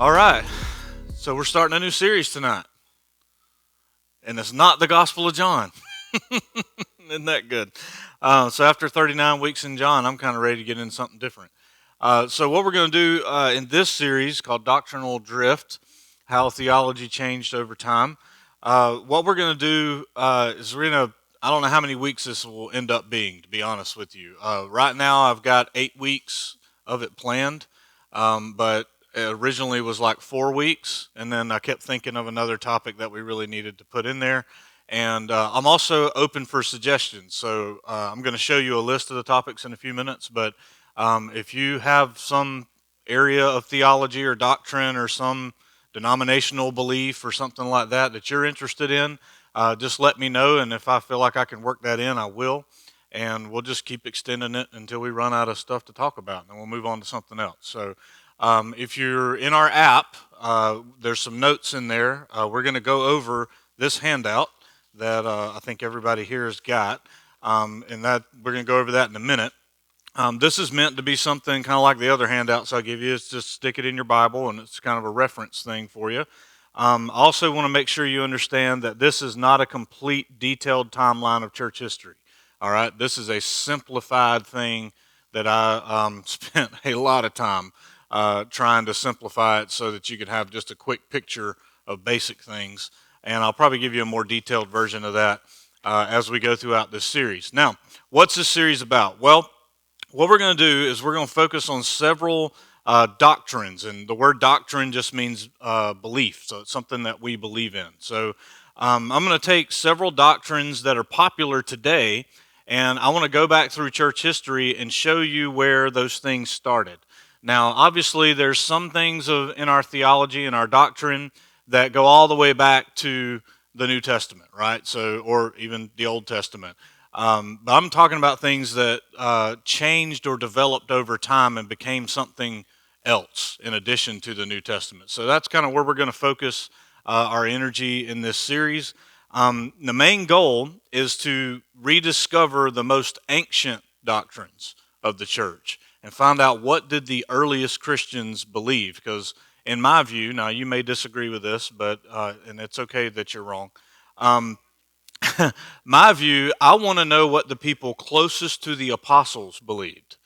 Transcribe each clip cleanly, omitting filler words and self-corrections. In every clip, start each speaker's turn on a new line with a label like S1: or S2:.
S1: All right, so we're starting a new series tonight, and it's not the Gospel of John. Isn't that good? So after 39 weeks in John, I'm kind of ready to get into something different. So what we're going to do in this series called Doctrinal Drift, how theology changed over time. What we're going to do is we're going to, I don't know how many weeks this will end up being, to be honest with you. Right now I've got 8 weeks of it planned, but it originally was like 4 weeks, and then I kept thinking of another topic that we really needed to put in there. And I'm also open for suggestions. So I'm going to show you a list of the topics in a few minutes. But if you have some area of theology or doctrine or some denominational belief or something like that that you're interested in, just let me know. And if I feel like I can work that in, I will. And we'll just keep extending it until we run out of stuff to talk about. And then we'll move on to something else. So if you're in our app, there's some notes in there. We're going to go over this handout that I think everybody here has got, and that we're going to go over that in a minute. This is meant to be something kind of like the other handouts I give you. It's just stick it in your Bible, and it's kind of a reference thing for you. I also want to make sure you understand that this is not a complete, detailed timeline of church history. All right, this is a simplified thing that I spent a lot of time trying to simplify it so that you could have just a quick picture of basic things. And I'll probably give you a more detailed version of that as we go throughout this series. Now, what's this series about? Well, what we're going to do is we're going to focus on several doctrines, and the word doctrine just means belief, so it's something that we believe in. So I'm going to take several doctrines that are popular today, and I want to go back through church history and show you where those things started. Now, obviously, there's some things in our theology and our doctrine that go all the way back to the New Testament, right? So, or even the Old Testament. But I'm talking about things that changed or developed over time and became something else in addition to the New Testament. So that's kind of where we're going to focus our energy in this series. The main goal is to rediscover the most ancient doctrines of the church and find out what did the earliest Christians believe, because in my view, now you may disagree with this, but and it's okay that you're wrong. My view, I want to know what the people closest to the apostles believed,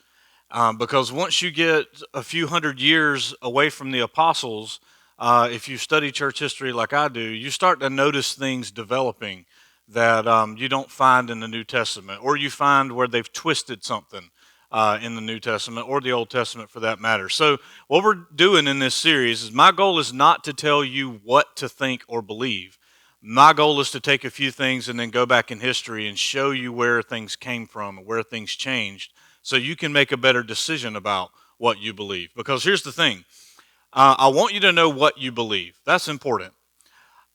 S1: because once you get a few hundred years away from the apostles, if you study church history like I do, you start to notice things developing that you don't find in the New Testament, or you find where they've twisted something in the New Testament or the Old Testament for that matter. So what we're doing in this series is my goal is not to tell you what to think or believe. My goal is to take a few things and then go back in history and show you where things came from and where things changed so you can make a better decision about what you believe. Because here's the thing. I want you to know what you believe. That's important.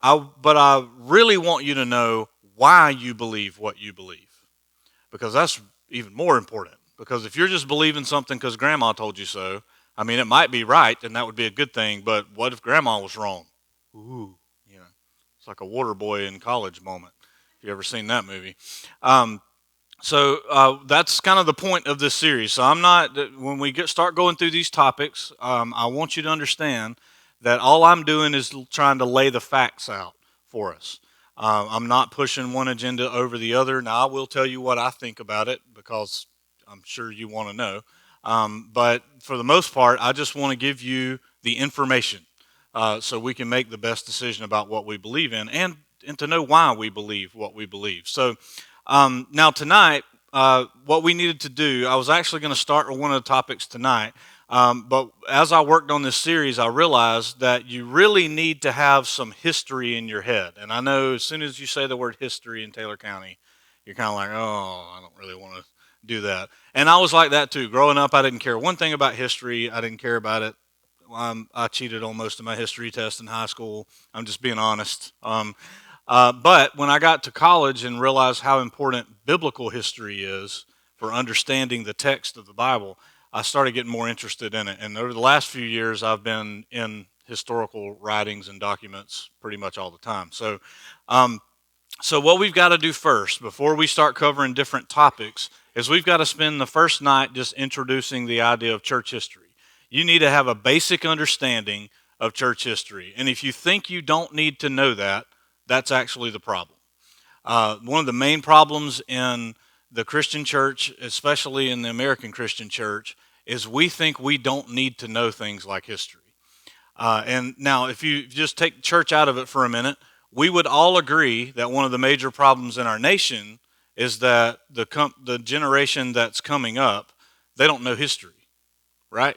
S1: But I really want you to know why you believe what you believe, because that's even more important. Because if you're just believing something because grandma told you so, I mean, it might be right, and that would be a good thing, but what if grandma was wrong? Ooh, you know, it's like a water boy in college moment, if you ever seen that movie. So that's kind of the point of this series. So when we start going through these topics, I want you to understand that all I'm doing is trying to lay the facts out for us. I'm not pushing one agenda over the other. Now, I will tell you what I think about it, because I'm sure you want to know. But for the most part, I just want to give you the information so we can make the best decision about what we believe in, and to know why we believe what we believe. So now tonight, what we needed to do, I was actually going to start with one of the topics tonight. But as I worked on this series, I realized that you really need to have some history in your head. And I know as soon as you say the word history in Taylor County, you're kind of like, oh, I don't really want to do that. And I was like that too. Growing up, I didn't care one thing about history. I didn't care about it. I cheated on most of my history tests in high school. I'm just being honest. But when I got to college and realized how important biblical history is for understanding the text of the Bible, I started getting more interested in it. And over the last few years, I've been in historical writings and documents pretty much all the time. So what we've got to do first, before we start covering different topics, is we've got to spend the first night just introducing the idea of church history. You need to have a basic understanding of church history. And if you think you don't need to know that, that's actually the problem. One of the main problems in the Christian church, especially in the American Christian church, is we think we don't need to know things like history. And now, if you just take church out of it for a minute, we would all agree that one of the major problems in our nation is that the generation that's coming up, they don't know history, right?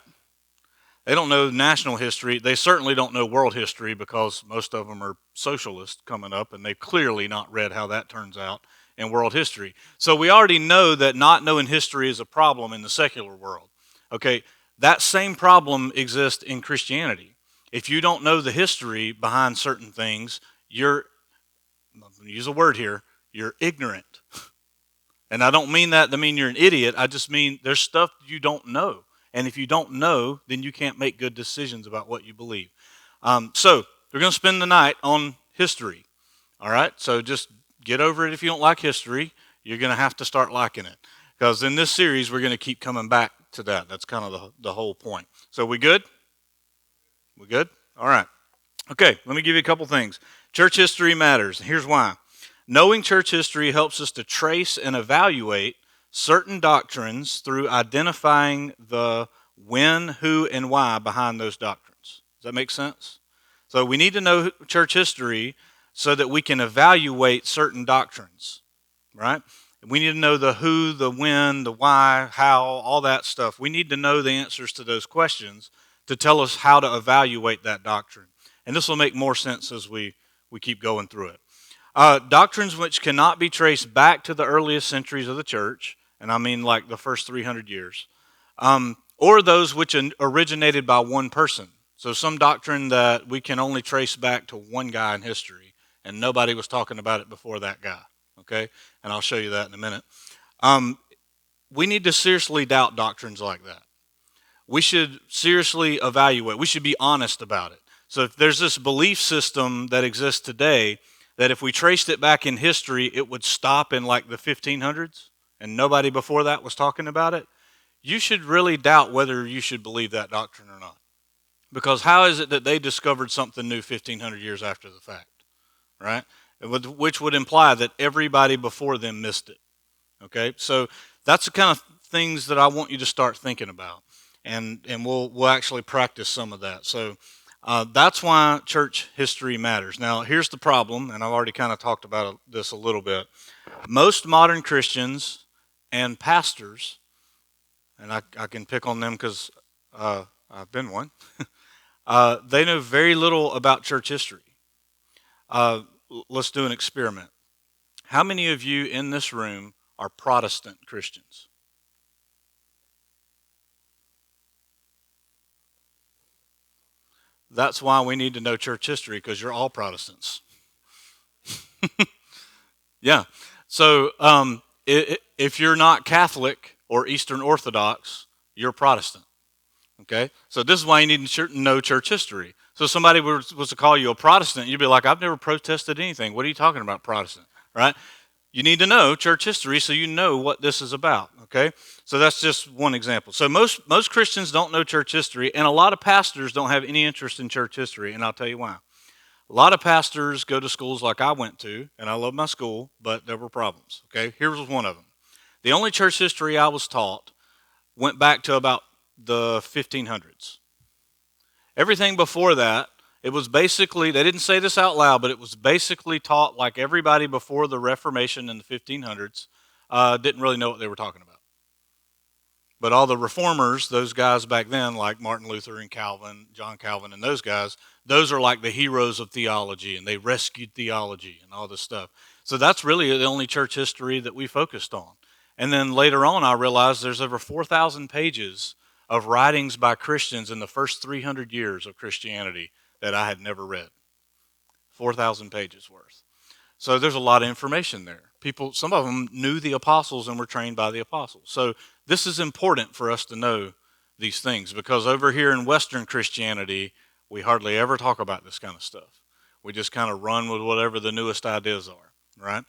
S1: They don't know national history. They certainly don't know world history because most of them are socialists coming up, and they've clearly not read how that turns out in world history. So we already know that not knowing history is a problem in the secular world. Okay, that same problem exists in Christianity. If you don't know the history behind certain things, I'm going to use a word here, you're ignorant. And I don't mean that to mean you're an idiot. I just mean there's stuff you don't know. And if you don't know, then you can't make good decisions about what you believe. So we're going to spend the night on history. All right? So just get over it if you don't like history. You're going to have to start liking it. Because in this series, we're going to keep coming back to that. That's kind of the whole point. So we good? We good? All right. Okay, let me give you a couple things. Church history matters. Here's why. Knowing church history helps us to trace and evaluate certain doctrines through identifying the when, who, and why behind those doctrines. Does that make sense? So we need to know church history so that we can evaluate certain doctrines, right? We need to know the who, the when, the why, how, all that stuff. We need to know the answers to those questions to tell us how to evaluate that doctrine. And this will make more sense as we keep going through it. Doctrines which cannot be traced back to the earliest centuries of the church, and I mean like the first 300 years, or those which originated by one person. So some doctrine that we can only trace back to one guy in history, and nobody was talking about it before that guy, okay? And I'll show you that in a minute. We need to seriously doubt doctrines like that. We should seriously evaluate. We should be honest about it. So if there's this belief system that exists today that if we traced it back in history, it would stop in like the 1500s, and nobody before that was talking about it, you should really doubt whether you should believe that doctrine or not. Because how is it that they discovered something new 1500 years after the fact, right? Which would imply that everybody before them missed it, okay? So that's the kind of things that I want you to start thinking about, and we'll actually practice some of that. So that's why church history matters. Now, here's the problem, and I've already kind of talked about this a little bit. Most modern Christians and pastors, and I can pick on them because I've been one, they know very little about church history. Let's do an experiment. How many of you in this room are Protestant Christians? That's why we need to know church history, because you're all Protestants. Yeah. So if you're not Catholic or Eastern Orthodox, you're Protestant. Okay? So this is why you need to know church history. So if somebody was to call you a Protestant, you'd be like, I've never protested anything. What are you talking about, Protestant? Right? You need to know church history so you know what this is about, okay? So that's just one example. So most Christians don't know church history, and a lot of pastors don't have any interest in church history, and I'll tell you why. A lot of pastors go to schools like I went to, and I love my school, but there were problems, okay? Here was one of them. The only church history I was taught went back to about the 1500s. Everything before that, it was basically, they didn't say this out loud, but it was basically taught like everybody before the Reformation in the 1500s didn't really know what they were talking about. But all the reformers, those guys back then, like Martin Luther and Calvin, John Calvin and those guys, those are like the heroes of theology, and they rescued theology and all this stuff. So that's really the only church history that we focused on. And then later on, I realized there's over 4,000 pages of writings by Christians in the first 300 years of Christianity that I had never read. 4,000 pages worth. So there's a lot of information there. People, some of them knew the apostles and were trained by the apostles. So this is important for us to know these things, because over here in Western Christianity, we hardly ever talk about this kind of stuff. We just kind of run with whatever the newest ideas are, right?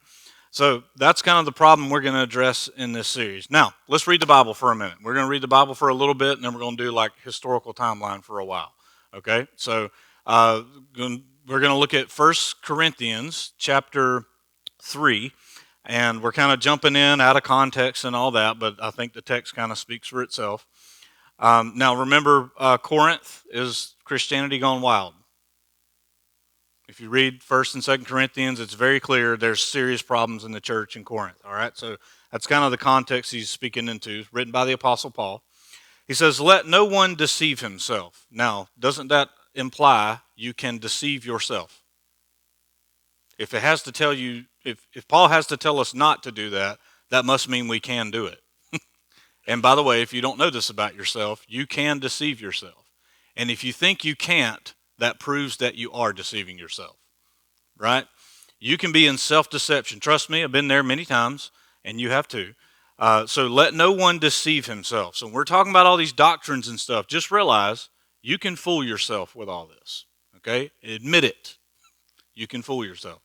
S1: So that's kind of the problem we're going to address in this series. Now, let's read the Bible for a minute. We're going to read the Bible for a little bit, and then we're going to do like historical timeline for a while. Okay, so we're going to look at 1 Corinthians chapter 3, and we're kind of jumping in out of context and all that, but I think the text kind of speaks for itself. Now, remember, Corinth is Christianity gone wild. If you read 1 and 2 Corinthians, it's very clear there's serious problems in the church in Corinth. All right, so that's kind of the context he's speaking into, written by the Apostle Paul. He says, let no one deceive himself. Now, doesn't that imply you can deceive yourself? If it has to tell you, if Paul has to tell us not to do that, that must mean we can do it. And by the way, if you don't know this about yourself, you can deceive yourself. And if you think you can't, that proves that you are deceiving yourself, right? You can be in self-deception. Trust me, I've been there many times, and you have too. So let no one deceive himself. So when we're talking about all these doctrines and stuff, just realize you can fool yourself with all this, okay? Admit it. You can fool yourself.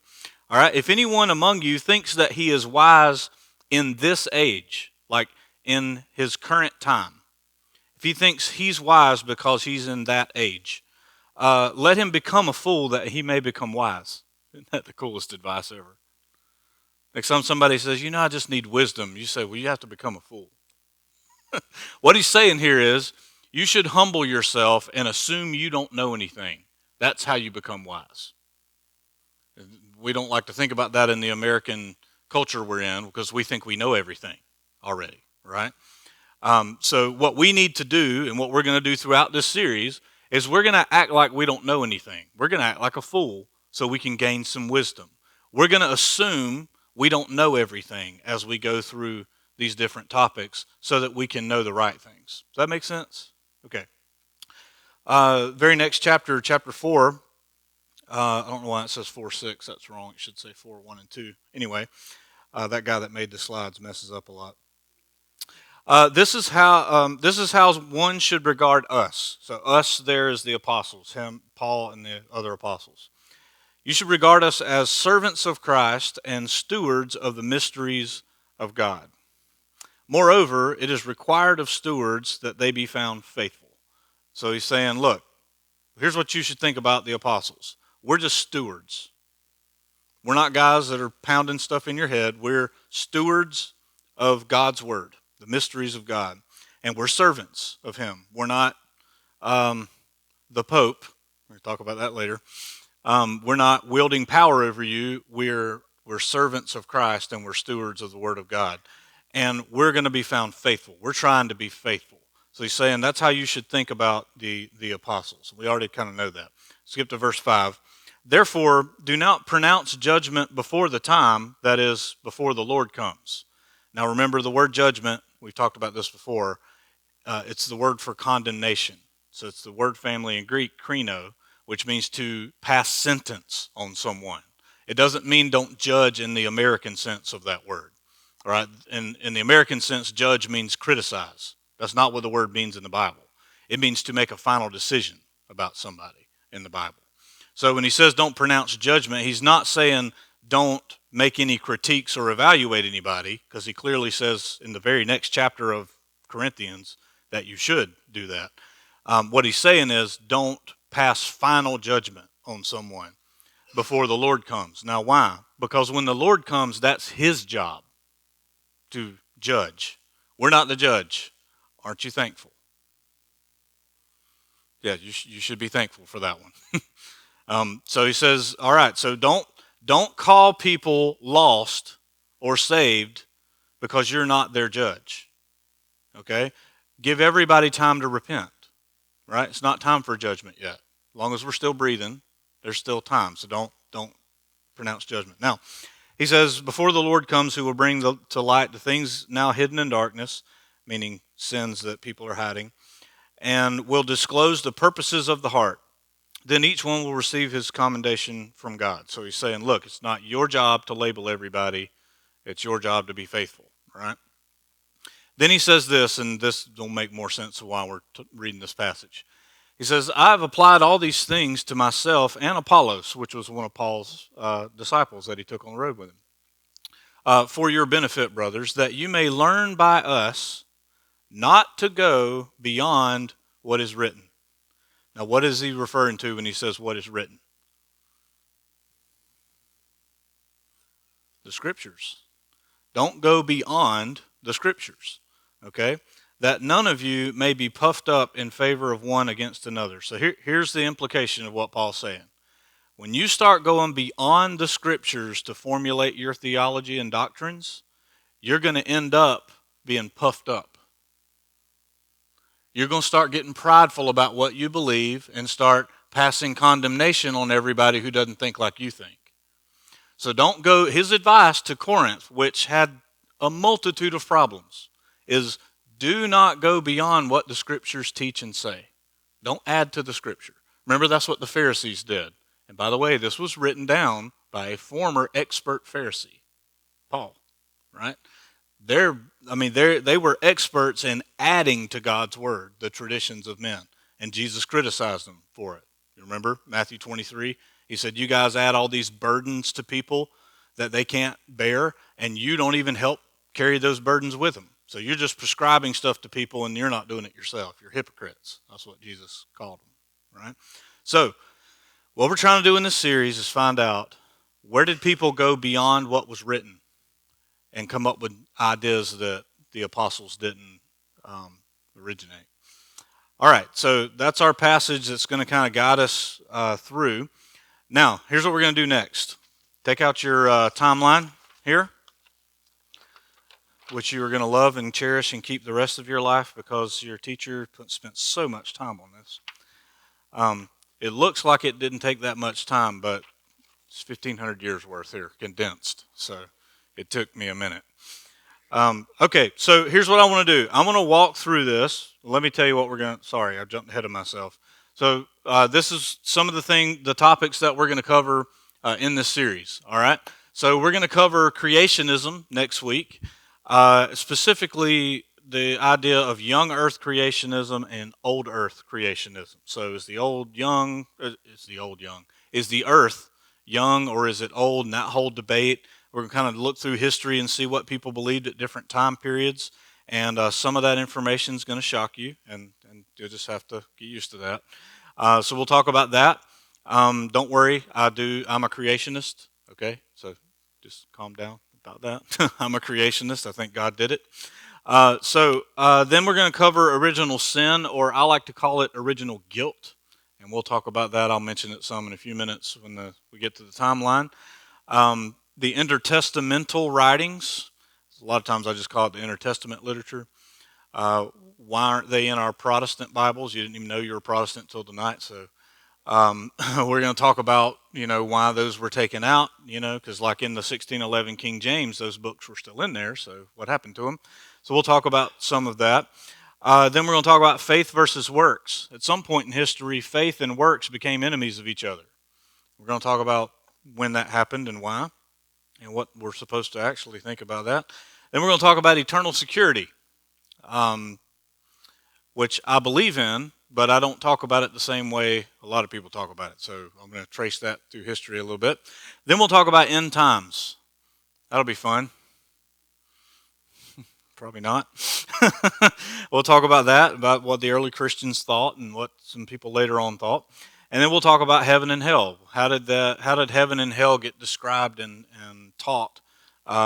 S1: All right, if anyone among you thinks that he is wise in this age, like in his current time, if he thinks he's wise because he's in that age, let him become a fool that he may become wise. Isn't that the coolest advice ever? Next time somebody says, I just need wisdom, you say, well, you have to become a fool. What he's saying here is, you should humble yourself and assume you don't know anything. That's how you become wise. We don't like to think about that in the American culture we're in because we think we know everything already, right? So what we need to do and what we're going to do throughout this series is we're going to act like we don't know anything. We're going to act like a fool so we can gain some wisdom. We're going to assume we don't know everything as we go through these different topics so that we can know the right things. Does that make sense? Okay. Very next chapter, chapter 4. I don't know why it says 4:6. That's wrong. It should say 4:1 and 2. Anyway, that guy that made the slides messes up a lot. This is how one should regard us. So us there is the apostles, him, Paul, and the other apostles. You should regard us as servants of Christ and stewards of the mysteries of God. Moreover, it is required of stewards that they be found faithful. So he's saying, look, here's what you should think about the apostles. We're just stewards. We're not guys that are pounding stuff in your head. We're stewards of God's word, the mysteries of God. And we're servants of him. We're not the Pope. We'll talk about that later. We're not wielding power over you. We're servants of Christ and we're stewards of the word of God. And we're going to be found faithful. We're trying to be faithful. So he's saying that's how you should think about the apostles. We already kind of know that. Skip to verse 5. Therefore, do not pronounce judgment before the time, that is, before the Lord comes. Now remember the word judgment, we've talked about this before, it's the word for condemnation. So it's the word family in Greek, krino, which means to pass sentence on someone. It doesn't mean don't judge in the American sense of that word. All right? In the American sense, judge means criticize. That's not what the word means in the Bible. It means to make a final decision about somebody in the Bible. So when he says don't pronounce judgment, he's not saying don't make any critiques or evaluate anybody, because he clearly says in the very next chapter of Corinthians that you should do that. What he's saying is don't pass final judgment on someone before the Lord comes. Now why? Because when the Lord comes, that's his job to judge. We're not the judge. Aren't you thankful? Yeah, you should be thankful for that one. So he says, all right, so don't call people lost or saved because you're not their judge. Okay? Give everybody time to repent. Right? It's not time for judgment yet. As long as we're still breathing, there's still time. So don't pronounce judgment. Now, he says, before the Lord comes, who will bring to light the things now hidden in darkness, meaning sins that people are hiding, and will disclose the purposes of the heart. Then each one will receive his commendation from God. So he's saying, look, it's not your job to label everybody. It's your job to be faithful, right? Then he says this, and this will make more sense of why we're reading this passage. He says, I've applied all these things to myself and Apollos, which was one of Paul's disciples that he took on the road with him, for your benefit, brothers, that you may learn by us not to go beyond what is written. Now, what is he referring to when he says what is written? The Scriptures. Don't go beyond the Scriptures, okay? That none of you may be puffed up in favor of one against another. So here's the implication of what Paul's saying. When you start going beyond the Scriptures to formulate your theology and doctrines, you're going to end up being puffed up. You're going to start getting prideful about what you believe and start passing condemnation on everybody who doesn't think like you think. So don't go, his advice to Corinth, which had a multitude of problems, is do not go beyond what the Scriptures teach and say. Don't add to the Scripture. Remember, that's what the Pharisees did. And by the way, this was written down by a former expert Pharisee, Paul, right? They were experts in adding to God's word the traditions of men, and Jesus criticized them for it. You remember Matthew 23? He said, you guys add all these burdens to people that they can't bear, and you don't even help carry those burdens with them. So you're just prescribing stuff to people, and you're not doing it yourself. You're hypocrites. That's what Jesus called them, right? So what we're trying to do in this series is find out, where did people go beyond what was written and come up with ideas that the apostles didn't originate. All right, so that's our passage that's going to kind of guide us through. Now, here's what we're going to do next. Take out your timeline here, which you are going to love and cherish and keep the rest of your life because your teacher spent so much time on this. It looks like it didn't take that much time, but it's 1,500 years worth here, condensed. So it took me a minute. Okay, so here's what I want to do. I'm going to walk through this. Let me tell you what we're going to... Sorry, I jumped ahead of myself. So this is some of the topics that we're going to cover in this series, all right? So we're going to cover creationism next week, specifically the idea of young earth creationism and old earth creationism. So is the earth young or is it old, and that whole debate. We're going to kind of look through history and see what people believed at different time periods. And some of that information is going to shock you, and you'll just have to get used to that. So we'll talk about that. Don't worry, I'm a creationist, okay? So just calm down about that. I'm a creationist. I think God did it. Then we're going to cover original sin, or I like to call it original guilt. And we'll talk about that. I'll mention it some in a few minutes when we get to the timeline. The intertestamental writings, a lot of times I just call it the intertestament literature. Why aren't they in our Protestant Bibles? You didn't even know you were Protestant until tonight. So we're going to talk about, why those were taken out, because like in the 1611 King James, those books were still in there. So what happened to them? So we'll talk about some of that. Then we're going to talk about faith versus works. At some point in history, faith and works became enemies of each other. We're going to talk about when that happened and why, and what we're supposed to actually think about that. Then we're going to talk about eternal security, which I believe in, but I don't talk about it the same way a lot of people talk about it. So I'm going to trace that through history a little bit. Then we'll talk about end times. That'll be fun. Probably not. We'll talk about that, about what the early Christians thought and what some people later on thought. And then we'll talk about heaven and hell. How did heaven and hell get described and taught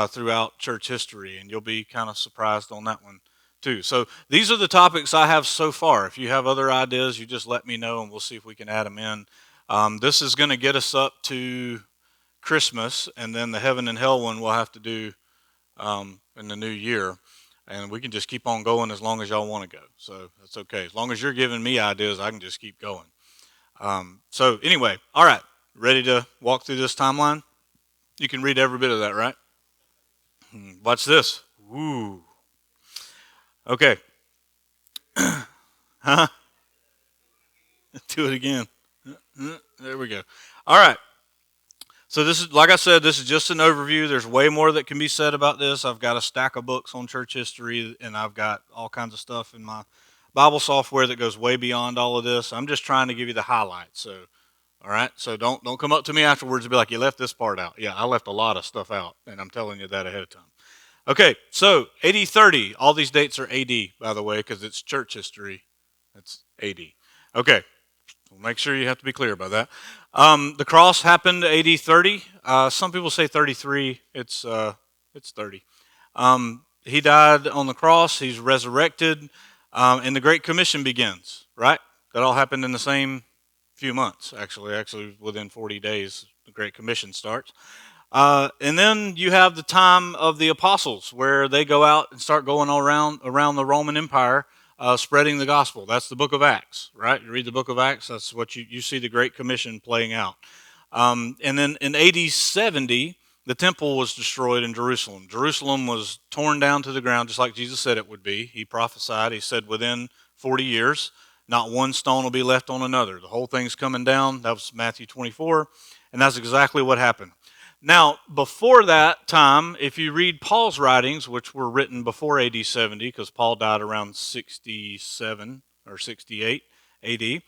S1: throughout church history? And you'll be kind of surprised on that one too. So these are the topics I have so far. If you have other ideas, you just let me know and we'll see if we can add them in. This is going to get us up to Christmas, and then the heaven and hell one we'll have to do in the new year. And we can just keep on going as long as y'all want to go. So that's okay. As long as you're giving me ideas, I can just keep going. So anyway, all right. Ready to walk through this timeline? You can read every bit of that, right? Watch this. Ooh. Okay. Huh? Do it again. There we go. All right. So this is, like I said, this is just an overview. There's way more that can be said about this. I've got a stack of books on church history, and I've got all kinds of stuff in my Bible software that goes way beyond all of this. I'm just trying to give you the highlights. So, all right. So don't come up to me afterwards and be like, you left this part out. Yeah, I left a lot of stuff out, and I'm telling you that ahead of time. Okay. So AD 30. All these dates are AD, by the way, because it's church history. It's AD. Okay. We'll make sure you have to be clear about that. The cross happened AD 30. Some people say 33. It's 30. He died on the cross. He's resurrected, and the Great Commission begins. Right? That all happened in the same few months. Actually, within 40 days, the Great Commission starts. And then you have the time of the apostles, where they go out and start going all around the Roman Empire, spreading the gospel. That's the book of Acts, right? You read the book of Acts, that's what you see the Great Commission playing out. And then in AD 70, the temple was destroyed in Jerusalem. Jerusalem was torn down to the ground, just like Jesus said it would be. He prophesied, he said within 40 years, not one stone will be left on another. The whole thing's coming down. That was Matthew 24, and that's exactly what happened. Now, before that time, if you read Paul's writings, which were written before AD 70, because Paul died around 67 or 68 AD,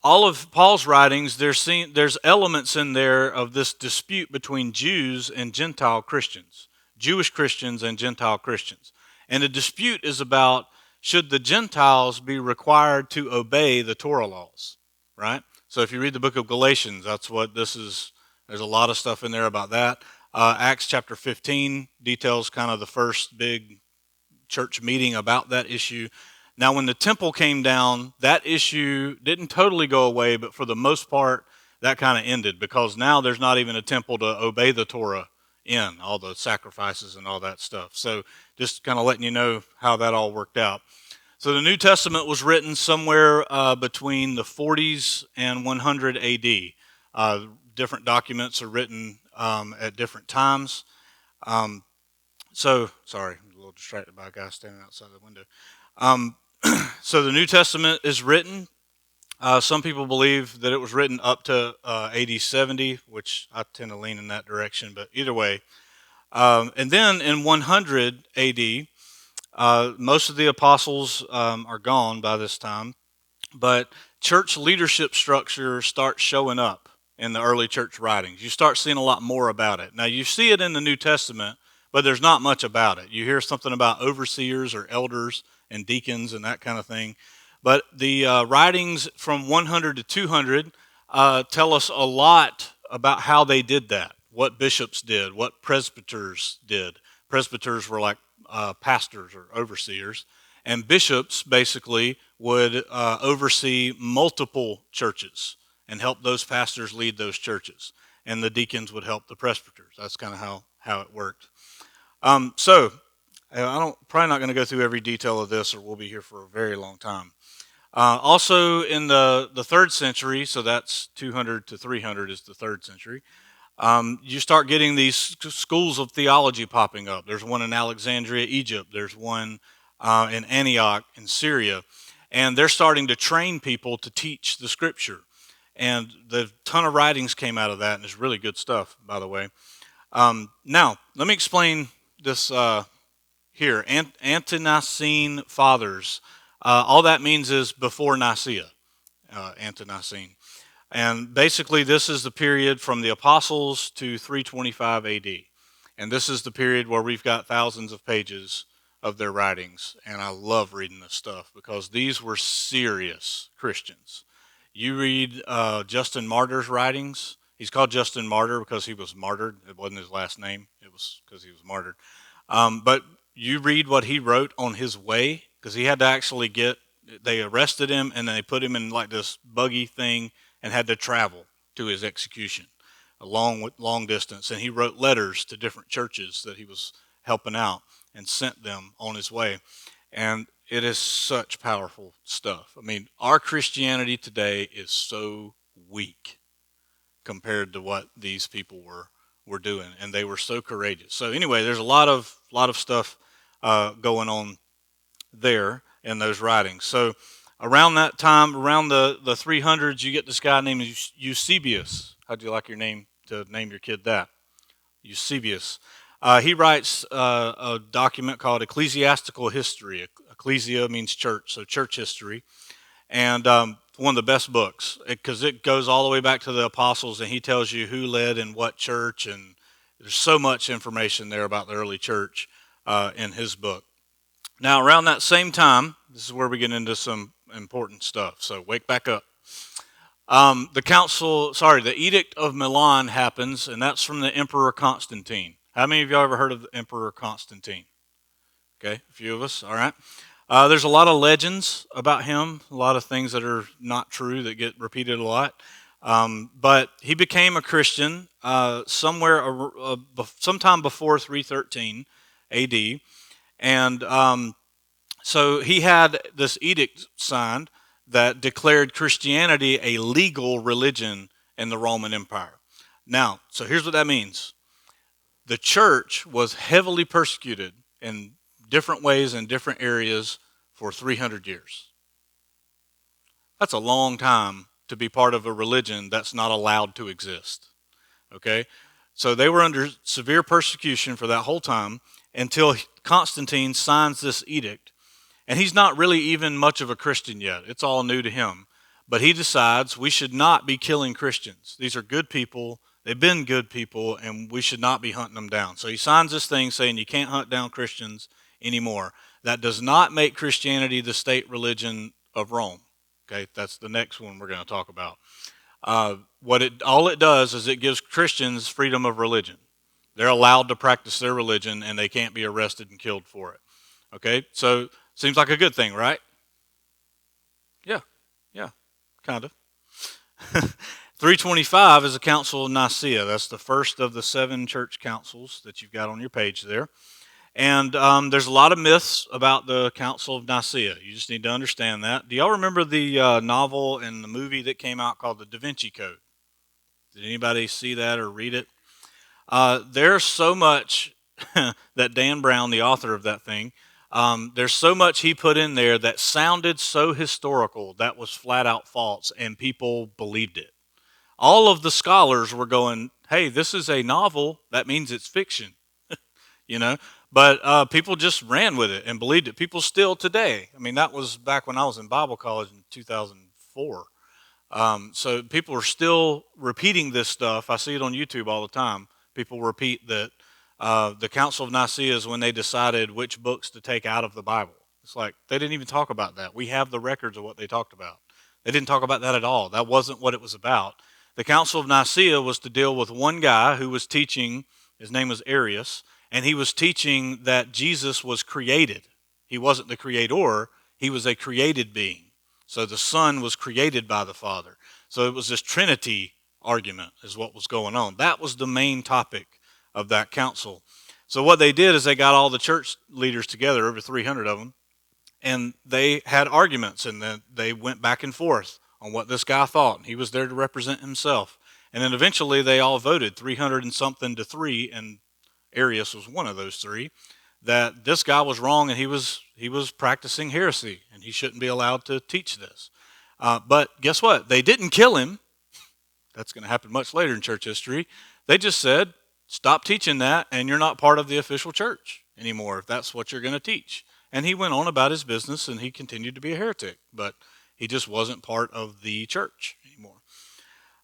S1: all of Paul's writings, there's elements in there of this dispute between Jews and Gentile Christians, Jewish Christians and Gentile Christians. And the dispute is about, should the Gentiles be required to obey the Torah laws, right? So if you read the book of Galatians, that's what this is. There's a lot of stuff in there about that. Acts chapter 15 details kind of the first big church meeting about that issue. Now, when the temple came down, that issue didn't totally go away, but for the most part, that kind of ended, because now there's not even a temple to obey the Torah in, all the sacrifices and all that stuff. So just kind of letting you know how that all worked out. So the New Testament was written somewhere between the 40s and 100 AD. Different documents are written at different times. Sorry, I'm a little distracted by a guy standing outside the window. So the New Testament is written. Some people believe that it was written up to AD 70, which I tend to lean in that direction, but either way. And then in 100 AD, most of the apostles are gone by this time, but church leadership structure starts showing up in the early church writings. You start seeing a lot more about it. Now, you see it in the New Testament, but there's not much about it. You hear something about overseers or elders and deacons and that kind of thing. But the writings from 100 to 200 tell us a lot about how they did that, what bishops did, what presbyters did. Presbyters were like pastors or overseers, and bishops basically would oversee multiple churches and help those pastors lead those churches. And the deacons would help the presbyters. That's kind of how it worked. I'm probably not going to go through every detail of this, or we'll be here for a very long time. Also in the 3rd century, so that's 200 to 300 is the 3rd century, you start getting these schools of theology popping up. There's one in Alexandria, Egypt. There's one in Antioch in Syria. And they're starting to train people to teach the Scripture. And the ton of writings came out of that, and it's really good stuff, by the way. Now, let me explain this here. Ante-Nicene Fathers. All that means is before Nicaea, Ante-Nicene. And basically, this is the period from the Apostles to 325 AD. And this is the period where we've got thousands of pages of their writings. And I love reading this stuff because these were serious Christians. You read Justin Martyr's writings. He's called Justin Martyr because he was martyred. It wasn't his last name. It was because he was martyred. But you read what he wrote on his way, because he had to actually they arrested him and then they put him in like this buggy thing and had to travel to his execution a long distance. And he wrote letters to different churches that he was helping out and sent them on his way. And it is such powerful stuff. I mean, our Christianity today is so weak compared to what these people were doing, and they were so courageous. So anyway, there's a lot of stuff going on there in those writings. So around that time, around the 300s, you get this guy named Eusebius. How'd you like your name to name your kid that? Eusebius. He writes a document called Ecclesiastical History. Ecclesia means church, so church history. And one of the best books, because it goes all the way back to the apostles, and he tells you who led in what church, and there's so much information there about the early church in his book. Now, around that same time, this is where we get into some important stuff. So wake back up. The Edict of Milan happens, and that's from the Emperor Constantine. How many of y'all ever heard of the Emperor Constantine? Okay, a few of us. All right. There's a lot of legends about him, a lot of things that are not true that get repeated a lot. But he became a Christian sometime before 313 AD, and so he had this edict signed that declared Christianity a legal religion in the Roman Empire. Now, so here's what that means. The church was heavily persecuted in different ways in different areas for 300 years. That's a long time to be part of a religion that's not allowed to exist. Okay? So they were under severe persecution for that whole time until Constantine signs this edict. And he's not really even much of a Christian yet. It's all new to him. But he decides we should not be killing Christians. These are good people. They've been good people, and we should not be hunting them down. So he signs this thing saying you can't hunt down Christians anymore. That does not make Christianity the state religion of Rome. Okay, that's the next one we're going to talk about. All it does is it gives Christians freedom of religion. They're allowed to practice their religion, and they can't be arrested and killed for it. Okay, so seems like a good thing, right? Yeah, kind of. 325 is the Council of Nicaea. That's the first of the 7 church councils that you've got on your page there. And there's a lot of myths about the Council of Nicaea. You just need to understand that. Do y'all remember the novel and the movie that came out called The Da Vinci Code? Did anybody see that or read it? There's so much that Dan Brown, the author of that thing, there's so much he put in there that sounded so historical that was flat out false, and people believed it. All of the scholars were going, hey, this is a novel, that means it's fiction, you know? But people just ran with it and believed it. People still today. I mean, that was back when I was in Bible college in 2004. So people are still repeating this stuff. I see it on YouTube all the time. People repeat that the Council of Nicaea is when they decided which books to take out of the Bible. It's like they didn't even talk about that. We have the records of what they talked about. They didn't talk about that at all. That wasn't what it was about. The Council of Nicaea was to deal with one guy who was teaching, his name was Arius, and he was teaching that Jesus was created. He wasn't the creator, he was a created being. So the Son was created by the Father. So it was this Trinity argument is what was going on. That was the main topic of that council. So what they did is they got all the church leaders together, over 300 of them, and they had arguments, and then they went back and forth on what this guy thought. He was there to represent himself. And then eventually they all voted 300 and something to 3, and Arius was one of those 3, that this guy was wrong and he was practicing heresy and he shouldn't be allowed to teach this. But guess what? They didn't kill him. That's going to happen much later in church history. They just said, stop teaching that and you're not part of the official church anymore if that's what you're going to teach. And he went on about his business and he continued to be a heretic, but he just wasn't part of the church anymore.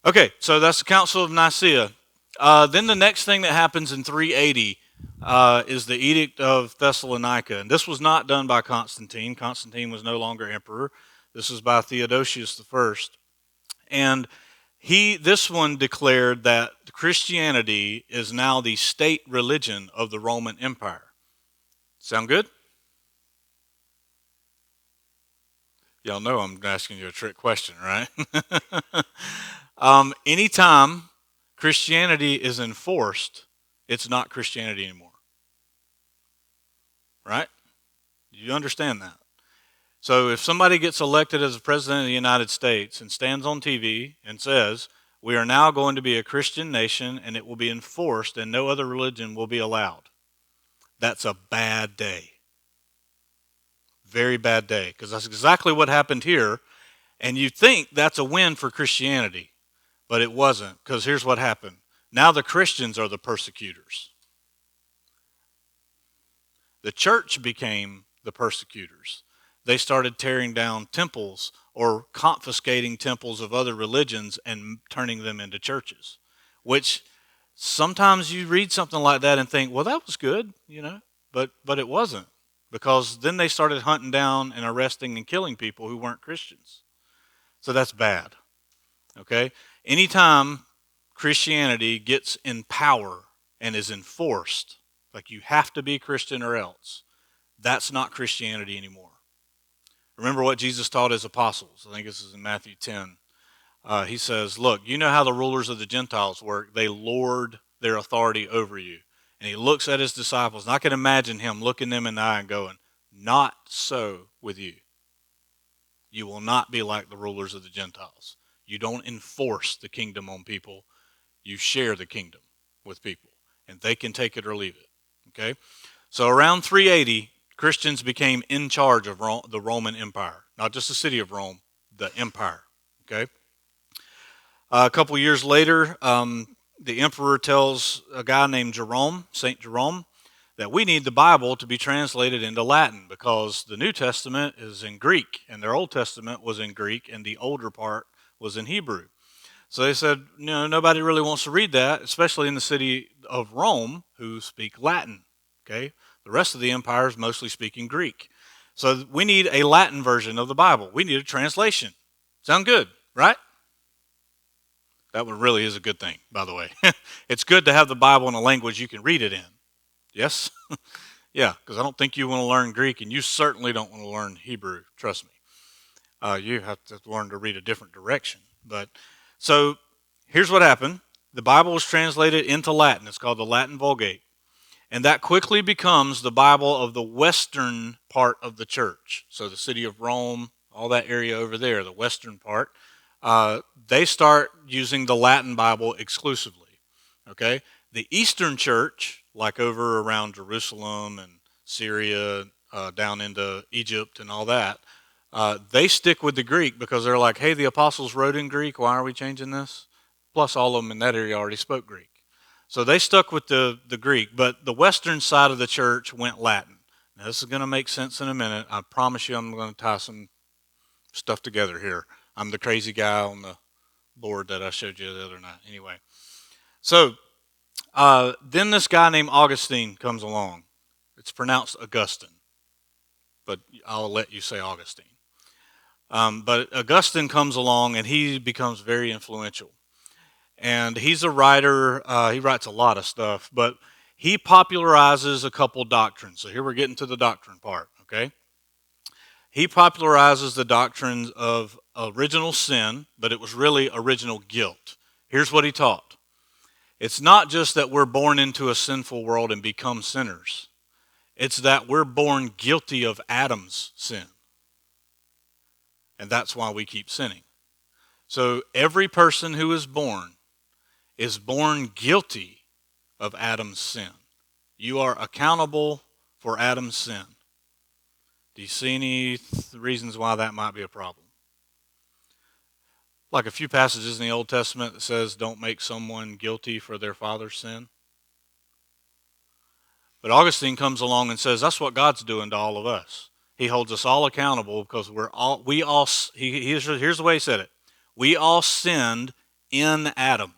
S1: Okay, so that's the Council of Nicaea. Then the next thing that happens in 380 is the Edict of Thessalonica. And this was not done by Constantine. Constantine was no longer emperor. This was by Theodosius I. And this one declared that Christianity is now the state religion of the Roman Empire. Sound good? Y'all know I'm asking you a trick question, right? Anytime Christianity is enforced, it's not Christianity anymore. Right? Do you understand that? So if somebody gets elected as a president of the United States and stands on TV and says, we are now going to be a Christian nation and it will be enforced and no other religion will be allowed, that's a bad day. Very bad day, because that's exactly what happened here. And you think that's a win for Christianity, but it wasn't, because here's what happened. Now the Christians are the persecutors. The church became the persecutors. They started tearing down temples or confiscating temples of other religions and turning them into churches, which sometimes you read something like that and think, well, that was good, but it wasn't. because then they started hunting down and arresting and killing people who weren't Christians. So that's bad. Okay? Anytime Christianity gets in power and is enforced, like you have to be Christian or else, that's not Christianity anymore. Remember what Jesus taught his apostles. I think this is in Matthew 10. He says, look, you know how the rulers of the Gentiles work. They lord their authority over you. And he looks at his disciples, and I can imagine him looking them in the eye and going, not so with you. You will not be like the rulers of the Gentiles. You don't enforce the kingdom on people. You share the kingdom with people, and they can take it or leave it. Okay? So around 380, Christians became in charge of the Roman Empire. Not just the city of Rome, the empire. Okay? A couple years later, the emperor tells a guy named Jerome, St. Jerome, that we need the Bible to be translated into Latin because the New Testament is in Greek, and their Old Testament was in Greek, and the older part was in Hebrew. So they said, nobody really wants to read that, especially in the city of Rome, who speak Latin. Okay, the rest of the empire is mostly speaking Greek. So we need a Latin version of the Bible. We need a translation. Sound good, right? That one really is a good thing, by the way. It's good to have the Bible in a language you can read it in. Yes? Yeah, because I don't think you want to learn Greek, and you certainly don't want to learn Hebrew. Trust me. You have to learn to read a different direction. But so here's what happened. The Bible was translated into Latin. It's called the Latin Vulgate. And that quickly becomes the Bible of the western part of the church. So the city of Rome, all that area over there, the western part, they start using the Latin Bible exclusively. Okay? The Eastern Church, like over around Jerusalem and Syria, down into Egypt and all that, they stick with the Greek because they're like, hey, the apostles wrote in Greek. Why are we changing this? Plus, all of them in that area already spoke Greek. So they stuck with the Greek, but the western side of the church went Latin. Now, this is going to make sense in a minute. I promise you I'm going to tie some stuff together here. I'm the crazy guy on the board that I showed you the other night. Anyway, so then this guy named Augustine comes along. It's pronounced Augustine, but I'll let you say Augustine. But Augustine comes along, and he becomes very influential. And he's a writer. He writes a lot of stuff, but he popularizes a couple doctrines. So here we're getting to the doctrine part, okay? He popularizes the doctrines of original sin, but it was really original guilt. Here's what he taught. It's not just that we're born into a sinful world and become sinners. It's that we're born guilty of Adam's sin. And that's why we keep sinning. So every person who is born guilty of Adam's sin. You are accountable for Adam's sin. Do you see any reasons why that might be a problem? Like a few passages in the Old Testament that says don't make someone guilty for their father's sin. But Augustine comes along and says that's what God's doing to all of us. He holds us all accountable because here's the way he said it. We all sinned in Adam.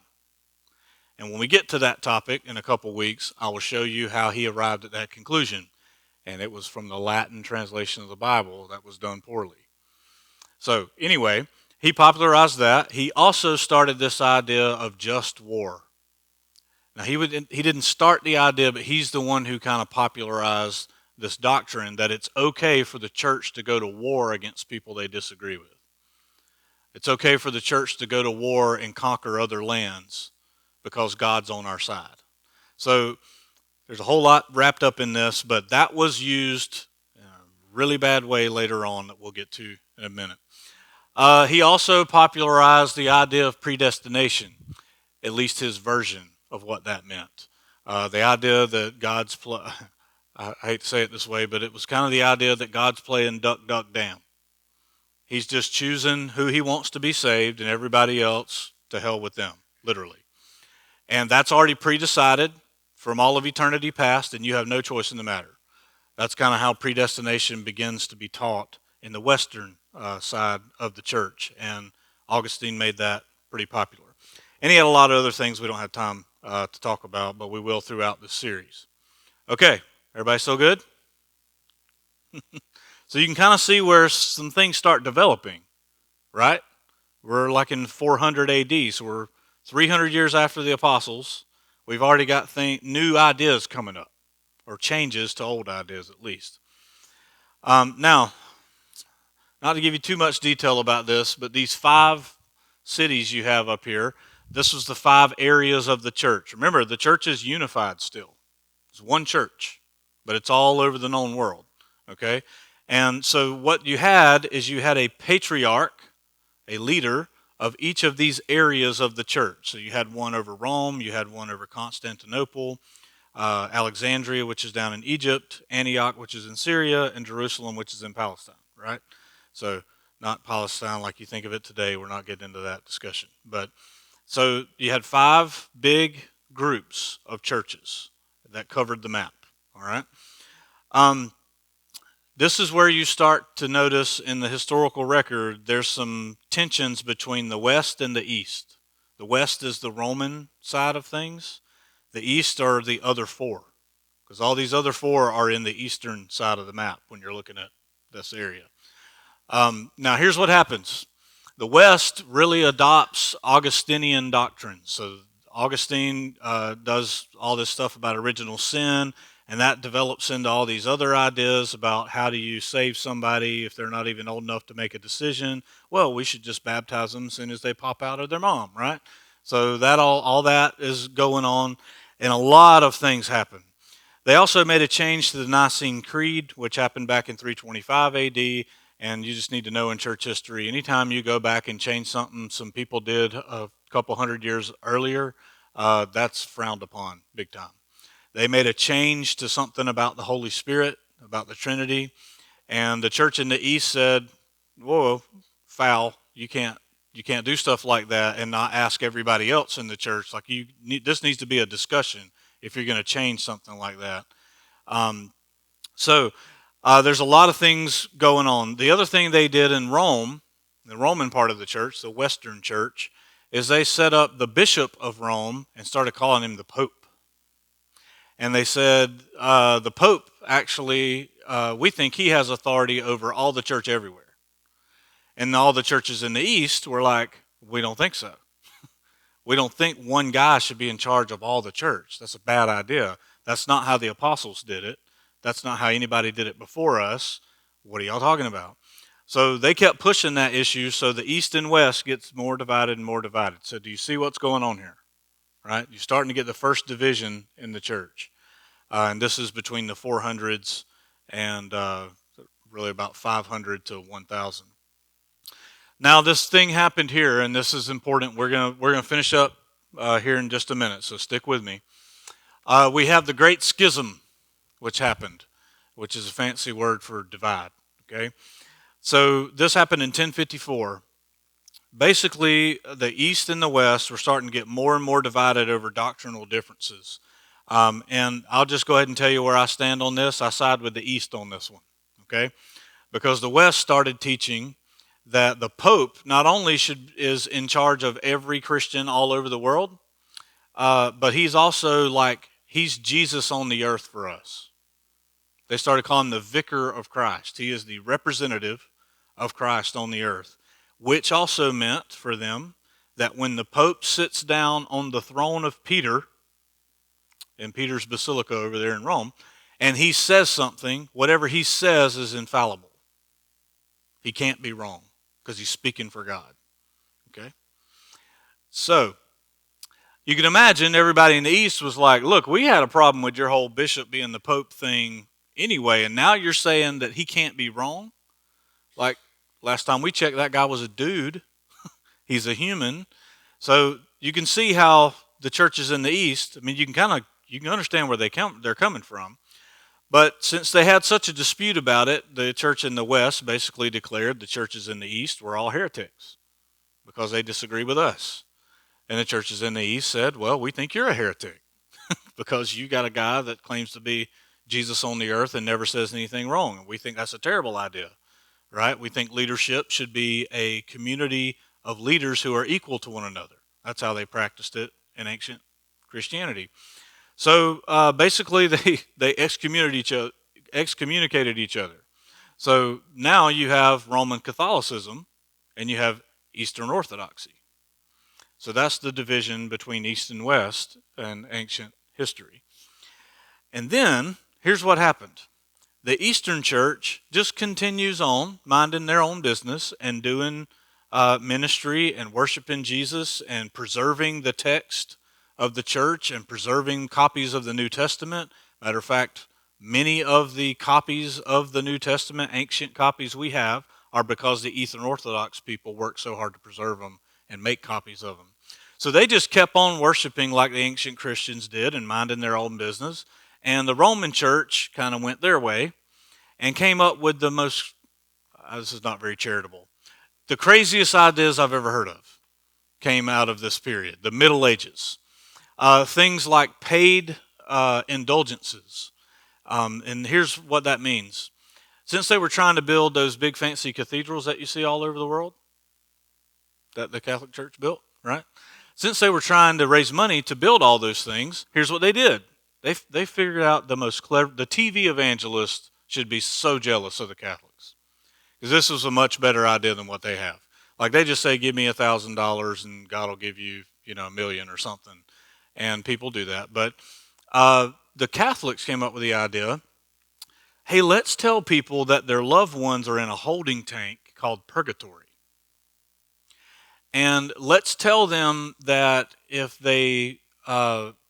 S1: And when we get to that topic in a couple weeks, I will show you how he arrived at that conclusion. And it was from the Latin translation of the Bible that was done poorly. So anyway, he popularized that. He also started this idea of just war. Now he didn't start the idea, but he's the one who kind of popularized this doctrine that it's okay for the church to go to war against people they disagree with. It's okay for the church to go to war and conquer other lands because God's on our side. So there's a whole lot wrapped up in this, but that was used in a really bad way later on that we'll get to in a minute. He also popularized the idea of predestination, at least his version of what that meant. The idea that I hate to say it this way, but it was kind of the idea that God's playing duck, duck, damn. He's just choosing who he wants to be saved and everybody else to hell with them, literally. And that's already pre-decided from all of eternity past, and you have no choice in the matter. That's kind of how predestination begins to be taught in the Western side of the church, and Augustine made that pretty popular. And he had a lot of other things we don't have time to talk about, but we will throughout this series. Okay, everybody still good? So you can kind of see where some things start developing, right? We're like in 400 AD, so we're 300 years after the apostles. We've already got new ideas coming up, or changes to old ideas at least. Now, not to give you too much detail about this, but these 5 cities you have up here, this was the 5 areas of the church. Remember, the church is unified still. It's one church, but it's all over the known world. Okay? And so what you had is you had a patriarch, a leader of each of these areas of the church. So you had one over Rome, you had one over Constantinople, Alexandria, which is down in Egypt, Antioch, which is in Syria, and Jerusalem, which is in Palestine, right? So not Palestine like you think of it today. We're not getting into that discussion. But so you had 5 big groups of churches that covered the map, all right? This is where you start to notice in the historical record there's some tensions between the West and the East. The West is the Roman side of things. The East are the other 4, because all these other 4 are in the eastern side of the map when you're looking at this area. Now, here's what happens. The West really adopts Augustinian doctrine. So Augustine does all this stuff about original sin, and that develops into all these other ideas about how do you save somebody if they're not even old enough to make a decision. Well, we should just baptize them as soon as they pop out of their mom, right? So that all that is going on, and a lot of things happen. They also made a change to the Nicene Creed, which happened back in 325 AD, and you just need to know in church history, anytime you go back and change something some people did a couple hundred years earlier, that's frowned upon big time. They made a change to something about the Holy Spirit, about the Trinity, and the church in the East said, whoa, foul, you can't do stuff like that and not ask everybody else in the church. Like this needs to be a discussion if you're going to change something like that. So there's a lot of things going on. The other thing they did in Rome, the Roman part of the church, the Western church, is they set up the bishop of Rome and started calling him the Pope. And they said, the Pope actually, we think he has authority over all the church everywhere. And all the churches in the East were like, we don't think so. We don't think one guy should be in charge of all the church. That's a bad idea. That's not how the apostles did it. That's not how anybody did it before us. What are y'all talking about? So they kept pushing that issue, so the East and West gets more divided and more divided. So do you see what's going on here? Right? You're starting to get the first division in the church. And this is between the 400s and really about 500 to 1,000. Now this thing happened here, and this is important. We're gonna finish up here in just a minute, so stick with me. We have the Great Schism, which happened, which is a fancy word for divide. Okay, so this happened in 1054. Basically, the East and the West were starting to get more and more divided over doctrinal differences. And I'll just go ahead and tell you where I stand on this. I side with the East on this one, okay? Because the West started teaching that the Pope not only is in charge of every Christian all over the world, but he's also he's Jesus on the earth for us. They started calling him the Vicar of Christ. He is the representative of Christ on the earth, which also meant for them that when the Pope sits down on the throne of Peter, in Peter's Basilica over there in Rome, and he says something, whatever he says is infallible. He can't be wrong because he's speaking for God. Okay? So, you can imagine everybody in the East was like, look, we had a problem with your whole bishop being the Pope thing anyway, and now you're saying that he can't be wrong? Like, last time we checked, that guy was a dude. He's a human. So, you can see how the churches in the East, I mean, you can understand where they're coming from. But since they had such a dispute about it, the church in the West basically declared the churches in the East were all heretics because they disagree with us. And the churches in the East said, well, we think you're a heretic because you got a guy that claims to be Jesus on the earth and never says anything wrong. And we think that's a terrible idea, right? We think leadership should be a community of leaders who are equal to one another. That's how they practiced it in ancient Christianity. So basically, they excommunicated each other. So now you have Roman Catholicism and you have Eastern Orthodoxy. So that's the division between East and West in ancient history. And then here's what happened. The Eastern Church just continues on, minding their own business and doing ministry and worshiping Jesus and preserving the text of the church and preserving copies of the New Testament. Matter of fact, many of the copies of the New Testament, ancient copies we have, are because the Eastern Orthodox people worked so hard to preserve them and make copies of them. So they just kept on worshiping like the ancient Christians did and minding their own business. And the Roman Church kind of went their way and came up with the most, this is not very charitable, the craziest ideas I've ever heard of came out of this period, the Middle Ages. Things like paid indulgences. And here's what that means. Since they were trying to build those big fancy cathedrals that you see all over the world, that the Catholic Church built, right? Since they were trying to raise money to build all those things, here's what they did. They figured out the most clever, the TV evangelists should be so jealous of the Catholics. Because this was a much better idea than what they have. Like they just say, give me $1,000 and God will give you, $1 million or something. And people do that. But the Catholics came up with the idea, hey, let's tell people that their loved ones are in a holding tank called purgatory. And let's tell them that if they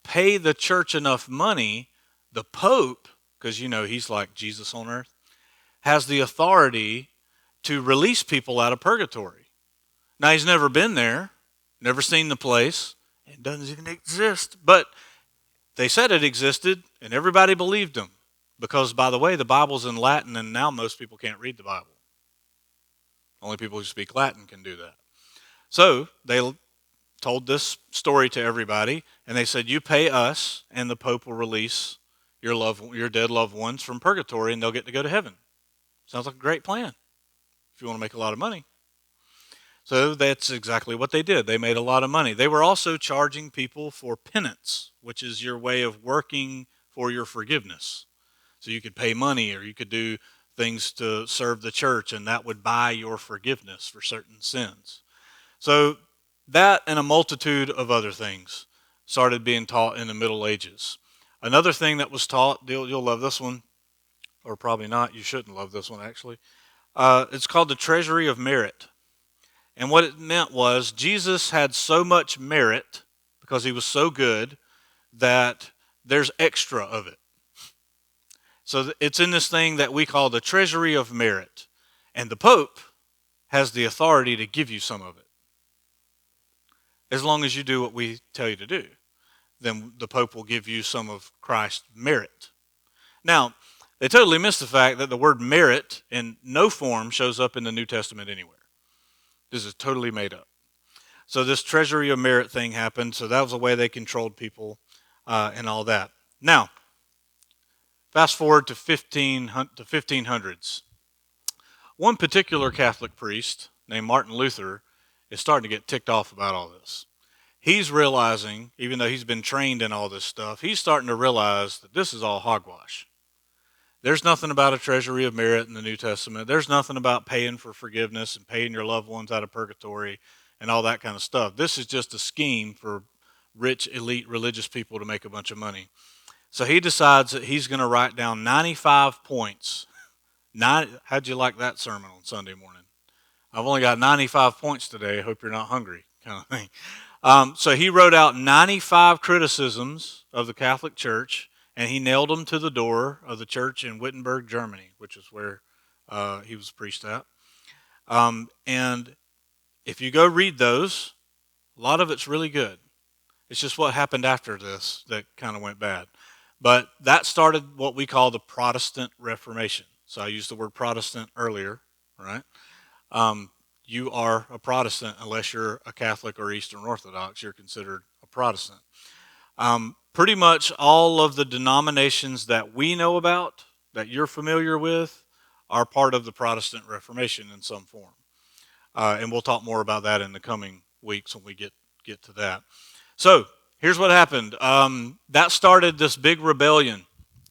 S1: pay the church enough money, the Pope, because he's like Jesus on earth, has the authority to release people out of purgatory. Now, he's never been there, never seen the place, it doesn't even exist. But they said it existed, and everybody believed them. Because, by the way, the Bible's in Latin, and now most people can't read the Bible. Only people who speak Latin can do that. So they told this story to everybody, and they said, you pay us, and the Pope will release your dead loved ones from purgatory, and they'll get to go to heaven. Sounds like a great plan if you want to make a lot of money. So that's exactly what they did. They made a lot of money. They were also charging people for penance, which is your way of working for your forgiveness. So you could pay money or you could do things to serve the church, and that would buy your forgiveness for certain sins. So that and a multitude of other things started being taught in the Middle Ages. Another thing that was taught, you'll love this one, or probably not, you shouldn't love this one actually. It's called the Treasury of Merit. And what it meant was Jesus had so much merit because he was so good that there's extra of it. So it's in this thing that we call the Treasury of Merit. And the Pope has the authority to give you some of it. As long as you do what we tell you to do, then the Pope will give you some of Christ's merit. Now, they totally missed the fact that the word merit in no form shows up in the New Testament anywhere. This is totally made up. So this Treasury of Merit thing happened, so that was the way they controlled people and all that. Now, fast forward to 1500s. One particular Catholic priest named Martin Luther is starting to get ticked off about all this. He's realizing, even though he's been trained in all this stuff, he's starting to realize that this is all hogwash. There's nothing about a treasury of merit in the New Testament. There's nothing about paying for forgiveness and paying your loved ones out of purgatory and all that kind of stuff. This is just a scheme for rich, elite religious people to make a bunch of money. So he decides that he's going to write down 95 points. How'd you like that sermon on Sunday morning? I've only got 95 points today. I hope you're not hungry, kind of thing. So he wrote out 95 criticisms of the Catholic Church, and he nailed them to the door of the church in Wittenberg, Germany, which is where he was preached at. And if you go read those, a lot of it's really good. It's just what happened after this that kind of went bad. But that started what we call the Protestant Reformation. So I used the word Protestant earlier, right? You are a Protestant unless you're a Catholic or Eastern Orthodox. You're considered a Protestant. Pretty much all of the denominations that we know about, that you're familiar with, are part of the Protestant Reformation in some form. And we'll talk more about that in the coming weeks when we get to that. So here's what happened. That started this big rebellion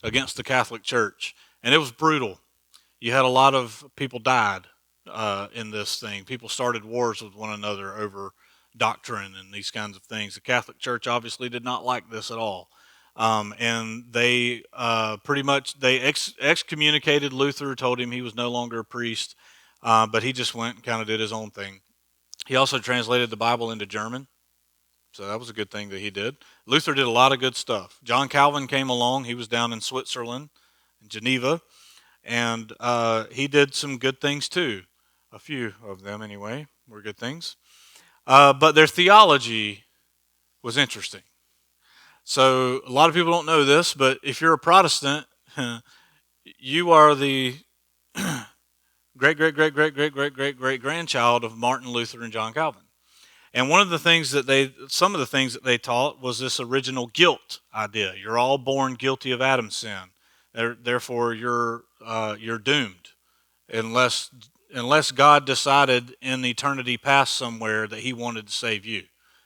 S1: against the Catholic Church, and it was brutal. you had a lot of people died in this thing. People started wars with one another over doctrine and these kinds of things. The Catholic Church obviously did not like this at all. And they pretty much they excommunicated Luther, told him he was no longer a priest, but he just went and kind of did his own thing. He also translated the Bible into German, so that was a good thing that he did. Luther did a lot of good stuff. John Calvin came along. He was down in Switzerland, in Geneva, and he did some good things too. A few of them, anyway, were good things. But their theology was interesting. So a lot of people don't know this, but if you're a Protestant, you are the great grandchild of Martin Luther and John Calvin. And one of the things that some of the things that they taught was this original guilt idea. You're all born guilty of Adam's sin. Therefore, you're doomed unless God decided in eternity past somewhere that He wanted to save you.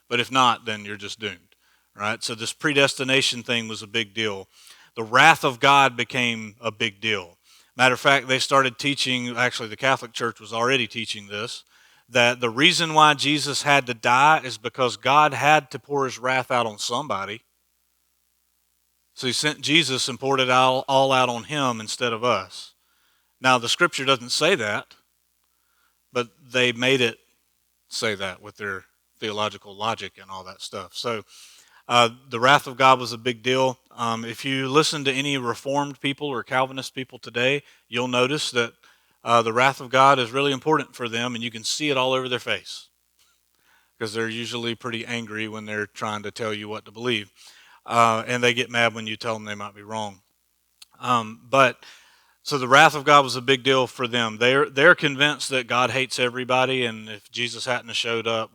S1: But if not, then you're just doomed, right? So this predestination thing was a big deal. The wrath of God became a big deal. Matter of fact, they started teaching. Actually, the Catholic Church was already teaching this, that the reason why Jesus had to die is because God had to pour His wrath out on somebody. So He sent Jesus and poured it all out on Him instead of us. Now, the Scripture doesn't say that, but they made it say that with their theological logic and all that stuff. So the wrath of God was a big deal. If you listen to any Reformed people or Calvinist people today, you'll notice that the wrath of God is really important for them, and you can see it all over their face because they're usually pretty angry when they're trying to tell you what to believe, and they get mad when you tell them they might be wrong. So the wrath of God was a big deal for them. They're convinced that God hates everybody, and if Jesus hadn't have showed up,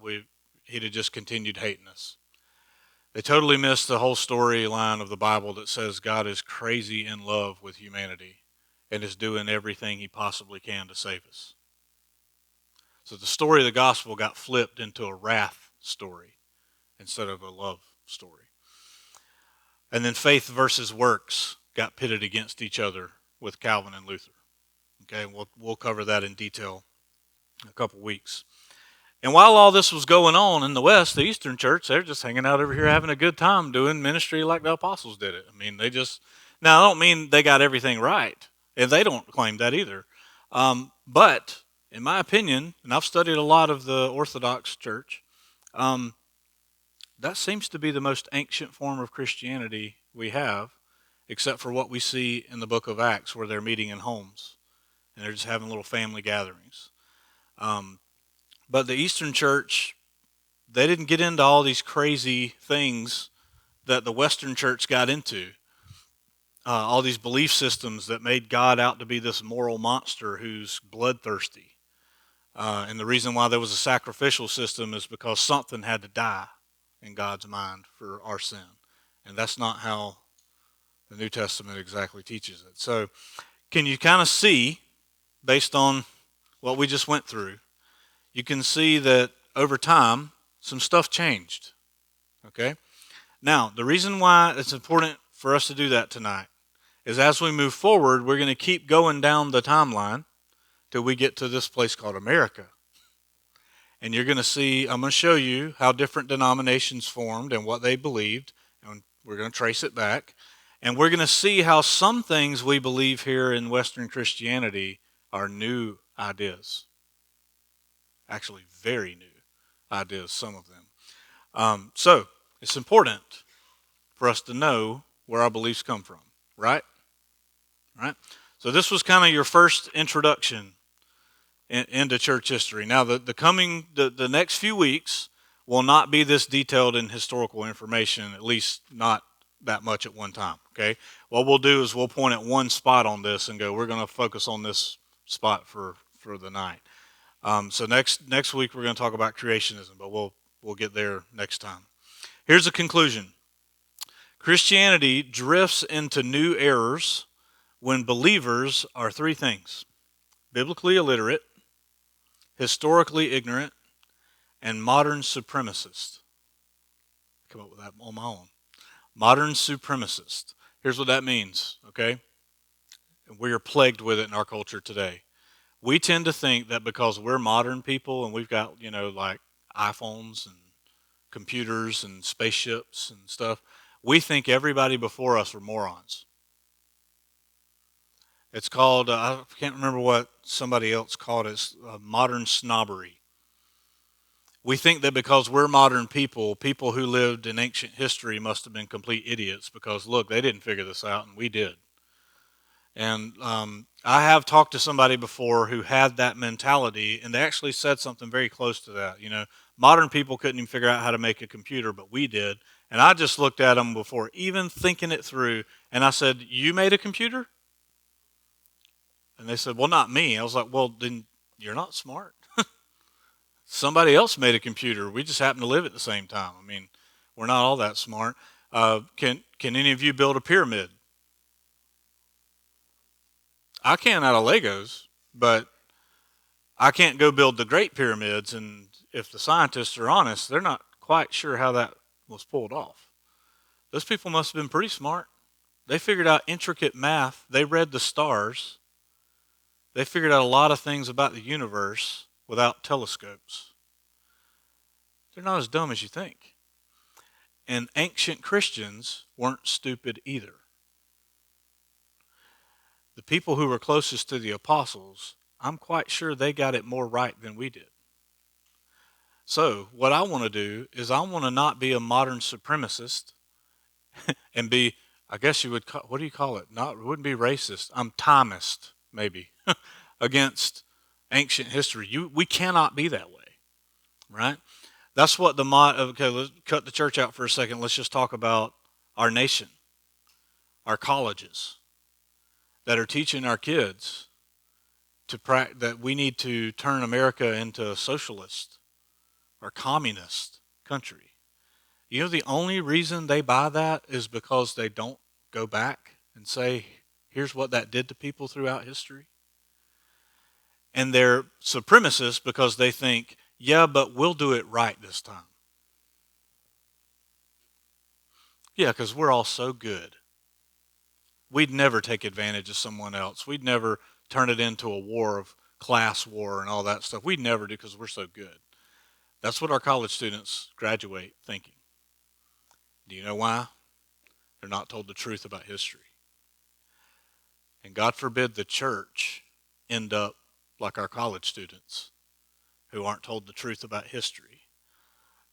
S1: He'd have just continued hating us. They totally missed the whole storyline of the Bible that says God is crazy in love with humanity and is doing everything He possibly can to save us. So the story of the gospel got flipped into a wrath story instead of a love story. And then faith versus works got pitted against each other with Calvin and Luther. Okay, we'll cover that in detail in a couple weeks. And while all this was going on in the West, the Eastern Church, they're just hanging out over here having a good time doing ministry like the apostles did it. I mean, now I don't mean they got everything right, and they don't claim that either. But in my opinion, and I've studied a lot of the Orthodox Church, that seems to be the most ancient form of Christianity we have, except for what we see in the book of Acts, where they're meeting in homes and they're just having little family gatherings. But the Eastern Church, they didn't get into all these crazy things that the Western Church got into. All these belief systems that made God out to be this moral monster who's bloodthirsty. And the reason why there was a sacrificial system is because something had to die in God's mind for our sin. And that's not how the New Testament exactly teaches it. So can you kind of see, based on what we just went through, you can see that over time, some stuff changed. Okay? Now, the reason why it's important for us to do that tonight is as we move forward, we're going to keep going down the timeline till we get to this place called America. And you're going to see, I'm going to show you how different denominations formed and what they believed, and we're going to trace it back. And we're going to see how some things we believe here in Western Christianity are new ideas. Actually, very new ideas, some of them. So it's important for us to know where our beliefs come from, right? Right? So this was kind of your first introduction into church history. Now, the next few weeks will not be this detailed in historical information, at least not that much at one time, okay? What we'll do is we'll point at one spot on this and go, we're going to focus on this spot for the night. So next week we're going to talk about creationism, but we'll get there next time. Here's a conclusion. Christianity drifts into new errors when believers are three things: biblically illiterate, historically ignorant, and modern supremacist. I come up with that on my own. Modern supremacist. Here's what that means, okay? We are plagued with it in our culture today. We tend to think that because we're modern people and we've got, like iPhones and computers and spaceships and stuff, we think everybody before us were morons. It's called, I can't remember what somebody else called it, it's modern snobbery. We think that because we're modern people, people who lived in ancient history must have been complete idiots because, look, they didn't figure this out and we did. And I have talked to somebody before who had that mentality, and they actually said something very close to that. Modern people couldn't even figure out how to make a computer, but we did. And I just looked at them before even thinking it through, and I said, "You made a computer?" And they said, "Well, not me." I was like, "Well, then you're not smart. Somebody else made a computer. We just happen to live at the same time. I mean, we're not all that smart." Can any of you build a pyramid? I can out of Legos, but I can't go build the Great Pyramids. And if the scientists are honest, they're not quite sure how that was pulled off. Those people must have been pretty smart. They figured out intricate math. They read the stars. They figured out a lot of things about the universe without telescopes. They're not as dumb as you think. And ancient Christians weren't stupid either. The people who were closest to the apostles, I'm quite sure they got it more right than we did. So what I want to do is I want to not be a modern supremacist and be, I guess you would call, what do you call it? Not, it wouldn't be racist. I'm timist, maybe, against ancient history. We cannot be that way, right? That's what okay, let's cut the church out for a second. Let's just talk about our nation, our colleges that are teaching our kids that we need to turn America into a socialist or communist country. The only reason they buy that is because they don't go back and say, here's what that did to people throughout history. And they're supremacists because they think, yeah, but we'll do it right this time. Yeah, because we're all so good. We'd never take advantage of someone else. We'd never turn it into a war of class war and all that stuff. We'd never do because we're so good. That's what our college students graduate thinking. Do you know why? They're not told the truth about history. And God forbid the church end up like our college students who aren't told the truth about history.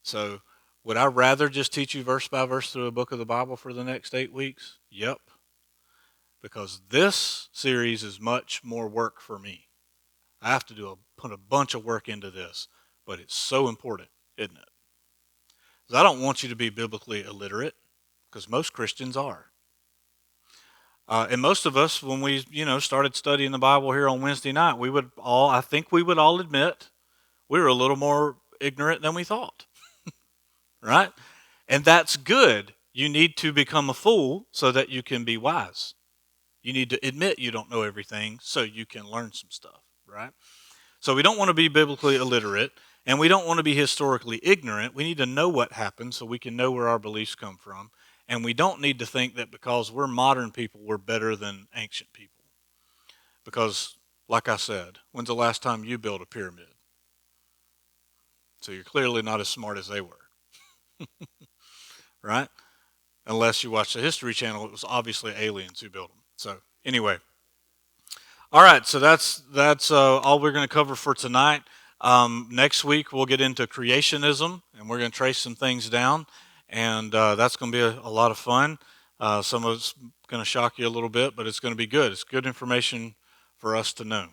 S1: So would I rather just teach you verse by verse through a book of the Bible for the next 8 weeks? Yep. Because this series is much more work for me. I have to put a bunch of work into this, but it's so important, isn't it? Because I don't want you to be biblically illiterate, because most Christians are. And most of us, when we, started studying the Bible here on Wednesday night, I think we would all admit we were a little more ignorant than we thought, right? And that's good. You need to become a fool so that you can be wise. You need to admit you don't know everything so you can learn some stuff, right? So we don't want to be biblically illiterate, and we don't want to be historically ignorant. We need to know what happened so we can know where our beliefs come from. And we don't need to think that because we're modern people, we're better than ancient people. Because, like I said, when's the last time you built a pyramid? So you're clearly not as smart as they were, right? Unless you watch the History Channel, it was obviously aliens who built them. So anyway, all right. So that's all we're going to cover for tonight. Next week we'll get into creationism, and we're going to trace some things down, and that's going to be a lot of fun. Some of it's going to shock you a little bit, but it's going to be good. It's good information for us to know.